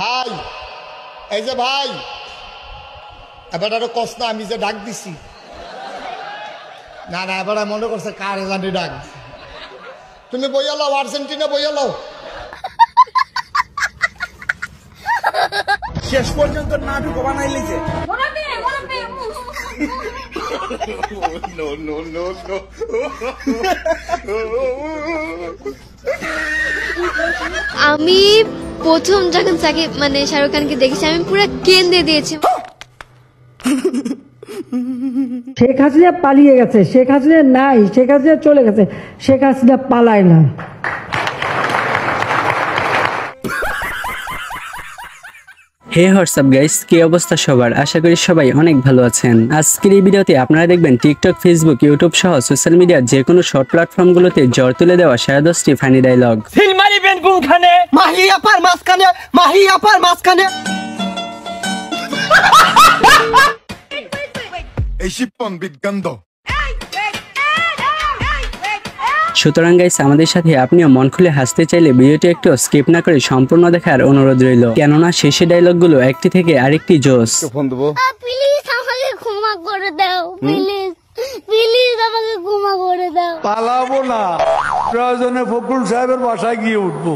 ভাই এই যে ভাই এবার আরো কষ্ট না আমি যে ডাক দিছি না না এবার মনে করছে কার জানি ডাক তুমি বইয়া লাও আর্জেন্টিনা বইয়া লাও শেষ পর্যন্ত নাটক বানাই লিছে আমি প্রথম যখন সাকিব শাহরুখ খানকে দেখেছি আমি পুরো কেঁদে দিয়েছি। শেখ হাসিনা পালিয়ে গেছে, শেখ হাসিনা নাই, শেখ হাসিনা চলে গেছে, শেখ হাসিনা পালায় না। হে হোয়াটসঅ্যাপ গাইস, কি অবস্থা সবার? আশা করি সবাই অনেক ভালো আছেন। আজকের এই ভিডিওতে আপনারা দেখবেন টিকটক, ফেসবুক, ইউটিউব সহ সোশ্যাল মিডিয়ার যে কোনো শর্ট প্ল্যাটফর্মগুলোতে জ্বর তুলে দেওয়া সাড়ে 10টি ফানি ডায়লগ। ফিল্মারি বেন কোনখানে মাহি আপার মাঝখানে, মাহি আপার মাঝখানে। এই শিপন বিজ্ঞান সুতরাং গাইস, আমাদের সাথে আপনিও মন খুলে হাসতে চাইলে ভিডিওটি একটু স্কিপ না করে সম্পূর্ণ দেখার অনুরোধ রইল, কেননা শেষের ডায়লগগুলো একটি থেকে আরেকটি জোস। প্লিজ আমাকে ক্ষমা করে দাও, প্লিজ প্লিজ আমাকে ক্ষমা করে দাও। পালাবো না, প্রয়োজনে ফখরুল সাহেবের বাসায় গিয়ে উঠবো।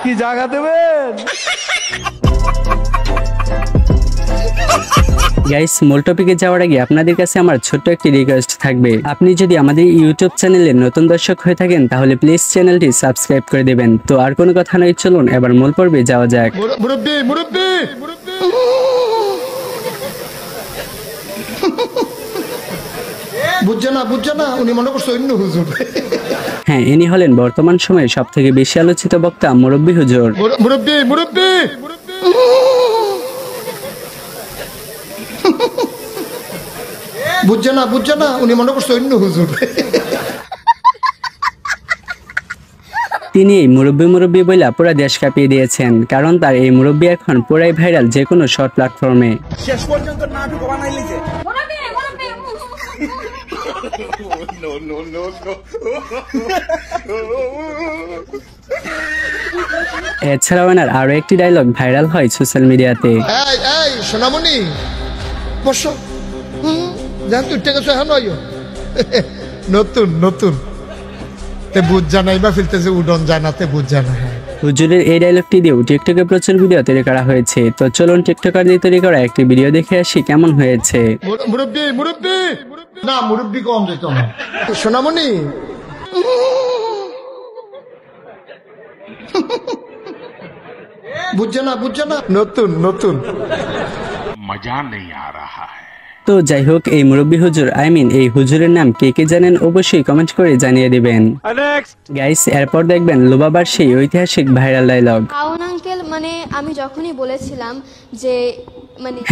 কি জায়গা দেবেন? গাইস, মূল টপিকে যাওয়ার আগে আপনাদের কাছে আমার ছোট্ট একটি রিকোয়েস্ট থাকবে। আপনি যদি আমাদের ইউটিউব চ্যানেলে নতুন দর্শক হয়ে থাকেন তাহলে প্লিজ চ্যানেলটি সাবস্ক্রাইব করে দেবেন। তো আর কোনো কথা নয়, চলুন এবার মূল পর্বে যাওয়া যাক। মুরব্বি মুরব্বি বুঝছে না উনি মনে করছে অন্য হুজুর। হ্যাঁ, ইনি হলেন বর্তমান সময়ে সবথেকে বেশি আলোচিত বক্তা মুরব্বি হুজুর। মুরব্বি মুরব্বি বুঝছে না উনি মনে করছে অন্য হুজুর। তিনি এই মুরব্বি বইলা পুরা দেশ কাঁপিয়ে দিয়েছেন, কারণ তার এই মুরব্বি এখন পুরাই ভাইরাল যে কোনো শর্ট প্ল্যাটফর্মে। শেষ পর্যন্ত নাটক বানাই লিছে। এছাড়াও এনার আরো একটি ডায়লগ ভাইরাল হয় সোশ্যাল মিডিয়াতে। এই সোনামণি বসো, জান তুই টেকে এখন নতুন নতুন তে বুঝ জানাই বা ফিলতেছে উডন জানাতে বুঝ জানা। হুজুরের এই ডায়লগটি দিয়েও টিকটকে প্রচুর ভিডিও তৈরি করা হয়েছে। তো চলুন টিকটকার দিয়ে তৈরি করা একটি ভিডিও দেখে আসি কেমন হয়েছে। মুরব্বি মুরব্বি না মুরব্বি কম যেত না। সোনামণি বুঝছে না নতুন নতুন মজা নেই আ রাহা হ্যায়। তো যাই হোক, এই মুরব্বি হুজুর এই হুজুরের নাম কে কে জানেন অবশ্যই কমেন্ট করে জানিয়ে দিবেন। গাইস, এরপর দেখবেন লোবাবার সেই ঐতিহাসিক ভাইরাল ডায়লগ। হাউন আঙ্কেল আমি যখনই বলেছিলাম যে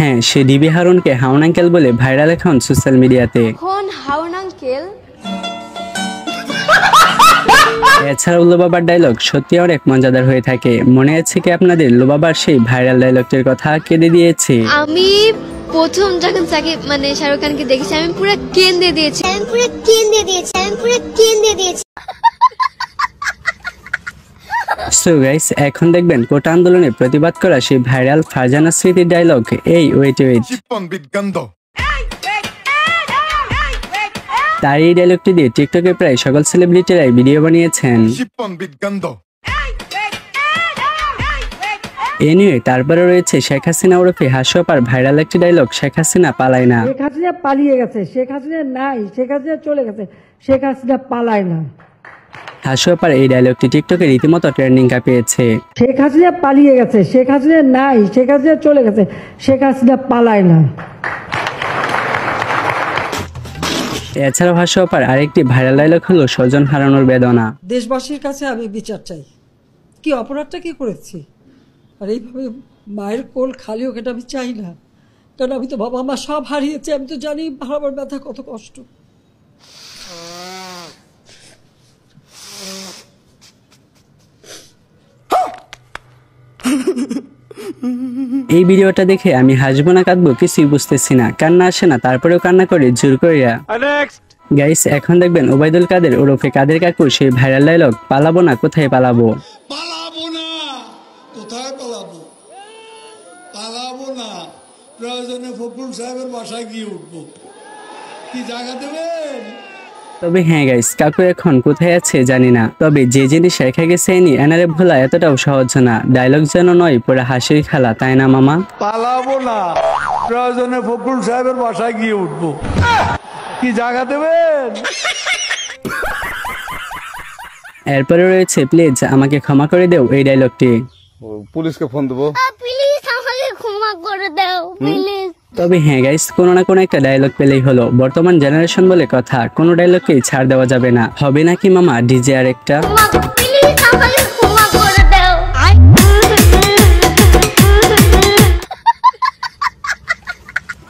হ্যাঁ, সে ডিবি হারুনকে হাউন আঙ্কেল বলে ভাইরাল এখন সোশ্যাল মিডিয়াতে। এখন হাউন আঙ্কেল এছাড়াও লোবাবার ডায়লগ সত্যি অনেক মজাদার হয়ে থাকে। মনে আছে কি আপনাদের লোবাবার সেই ভাইরাল ডায়লগটির কথা? কেঁদে দিয়েছে। আমি প্রথম যখন সাকিব শাহরুখ খানকে দেখেছি আমি পুরো কেঁদে দিয়েছি। সো গাইস, এখন দেখবেন কোটা আন্দোলনে প্রতিবাদ করা সেই ভাইরাল ফারজানা স্মৃতির ডায়লগ। এই ওয়েট শিপন বিজ্ঞান তার এই ডায়লগটি দিয়ে টিকটকে প্রায় সকল সেলিব্রিটিরাই ভিডিও বানিয়েছেন। শিপন বিজ্ঞান এনিওয়ে, তারপরে রয়েছে শেখ হাসিনা ওরফে হাসিপার ভাইরাল একটি ডায়লগ, শেখ হাসিনা পালায় না। শেখ হাসিনা পালিয়ে গেছে, শেখ হাসিনা নাই, শেখ হাসিনা চলে গেছে, শেখ হাসিনা পালায় না। হাসিপার এই ডায়লগটি টিকটকে রীতিমতো ট্রেন্ডিং কাঁপিয়েছে। শেখ হাসিনা পালিয়ে গেছে, শেখ হাসিনা নাই, শেখ হাসিনা চলে গেছে, শেখ হাসিনা পালায় না। এছাড়াও হাসিপার আরেকটি ভাইরাল ডায়লগ হলো স্বজন হারানোর বেদনা। দেশবাসীর কাছে আমি বিচার চাই, কি অপরাধটা কি করেছি, আর এইভাবে মায়ের কোল খালি হোক এটা আমি চাই না, কারণ আমি তো বাবা মা সব হারিয়েছি, আমি তো জানি হারাবার ব্যথা কত কষ্ট। এই ভিডিওটা দেখে আমি হাসবো না কাঁদবো কিছুই বুঝতেছি না, কান্না আসে না, তারপরেও কান্না করে জোর করিয়া। গাইস, এখন দেখবেন ওবায়দুল কাদের ওরফে কাদের কাকুর সেই ভাইরাল ডায়লগ, পালাবো না কোথায় পালাবো। পালাবো না কোথায় পালাবো। পালাবো না, প্রয়োজনে ফখরুল সাহেবের বাসায় গিয়ে উঠবো। কি জায়গা দেবেন? তবে হ্যাঁ গাইস, কাকু এখন কোথায় আছে জানি না, তবে যে জিনিস রেখে গেছে এনারে ভোলা এতটাও সহজ না। ডায়লগ যেন নয়, পুরো হাসির খেলা, তাই না মামা? পালাবো না, প্রয়োজনে ফখরুল সাহেবের বাসায় গিয়ে উঠবো। কি জায়গা দেবেন? এরপরে রয়েছে প্লিজ আমাকে ক্ষমা করে দেও, এই ডায়লগটি। পুলিশকে ফোন দেবো। প্লিজ আমাকে ক্ষমা করে দাও প্লিজ। তবে হ্যাঁ গাইস, কোনো না কোনো একটা ডায়লগ পেলেই হলো। বর্তমান জেনারেশন বলে কথা, কোনো ডায়লগকেই ছাড় দেওয়া যাবে না। হবে নাকি মামা ডিজে আর একটা? প্লিজ আমাকে ক্ষমা করে দাও।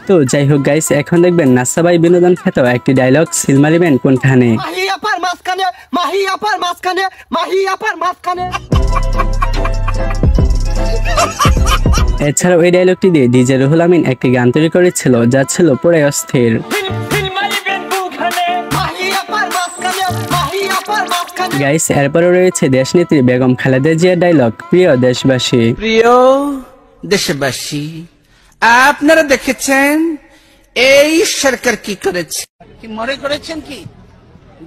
তো যাই হোক গাইস, এখন দেখবেন নাসাবাই বিনোদন খ্যাত একটি ডায়লগ, সিল মারিবেন কোনখানে। মাহি আপার মাঝখানে, মাহি আপার মাঝখানে, মাহি আপার মাঝখানে। এছাড়াও এই ডায়লগটি দিয়ে ডিজে রুহুল আমিন একটি গান তৈরি করেছিল, যা ছিল পুরো অস্থির। গাইস, এরপরে রয়েছে দেশনেত্রী বেগম খালেদা জিয়ার ডায়লগ, প্রিয় দেশবাসী। প্রিয় দেশবাসী, আপনারা দেখেছেন এই সরকার কি করেছে, কি মনে করেছেন কি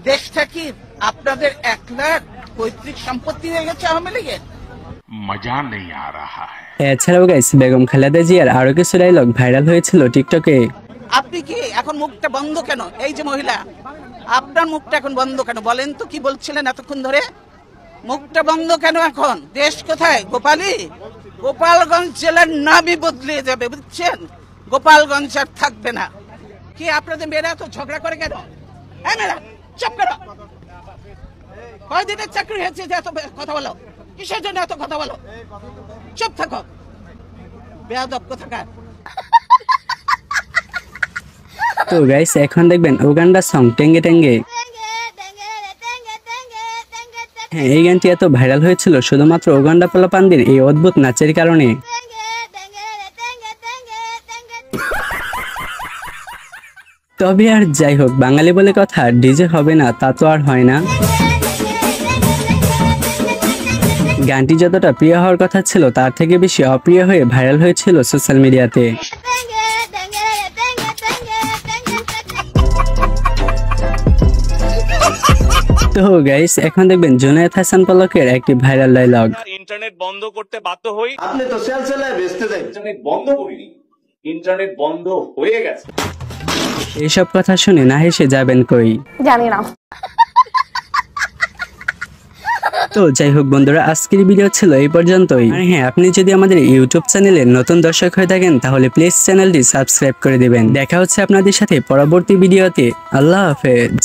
দেশটা কি আপনাদের 1 লাখ পৈতৃক সম্পত্তি হয়ে গেছে আওয়ামী লীগের? मजा नहीं आ रहा है। এছাড়াও গাইস, বেগম খালেদা জিয়ার আরো কিছু ডায়লগ ভাইরাল হয়েছিল টিকটকে। আপনি কি এখন মুখটা বন্ধ কেন? এই যে মহিলা, আপনার মুখটা এখন বন্ধ কেন বলেন তো? কি বলছিলেন এতক্ষণ ধরে? মুখটা বন্ধ কেন এখন? দেশ কোথায়? গোপালী? গোপালগঞ্জ জেলার নামই বদলে যাবে, বুঝছেন? গোপালগঞ্জ আর থাকবে না। কি আপনাদের মেয়েরা তো ঝগড়া করে কেন? এই মেয়েরা চুপ করো। কয়দিনের চাকরি হয়েছে যে এত কথা বলো? কিসের জন্য এত কথা বলো? চুপ থাকো, বেয়াদব কোথাকার। তো গাইস, এখন দেখবেন উগান্ডা সং টেঙ্গে টেঙ্গে। হ্যাঁ, এই গানটি এত ভাইরাল হয়েছিল শুধুমাত্র উগান্ডা পোলাপানদের এই অদ্ভুত নাচের কারণে। তবে আর যাই হোক, বাঙালি বলে কথা, ডিজে হবে না তা তো আর হয় না। গানটি যতটা প্রিয় হওয়ার কথা ছিল, তার থেকে বেশি অপ্রিয় হয়ে ভাইরাল হয়েছিল সোশ্যাল মিডিয়াতে। তো গাইস, এখন দেখবেন জুনায়েদ হাসান পলকের একটি ভাইরাল ডায়লগ। ইন্টারনেট বন্ধ করতে বাধ্য হই। আপনি তো সেলসেলায় বেচতে দেন। ইন্টারনেট বন্ধ করিনি, ইন্টারনেট বন্ধ হয়ে গেছে। এইসব কথা শুনে না হেসে যাবেন কই? জানি না। তো যাই হোক বন্ধুরা, আজকের ভিডিও ছিল এই পর্যন্তই। আর হ্যাঁ, আপনি যদি আমাদের ইউটিউব চ্যানেলে নতুন দর্শক হয়ে থাকেন, তাহলে প্লিজ চ্যানেলটি সাবস্ক্রাইব করে দিবেন। দেখা হচ্ছে আপনাদের সাথে পরবর্তী ভিডিওতে। আল্লাহ হাফেজ।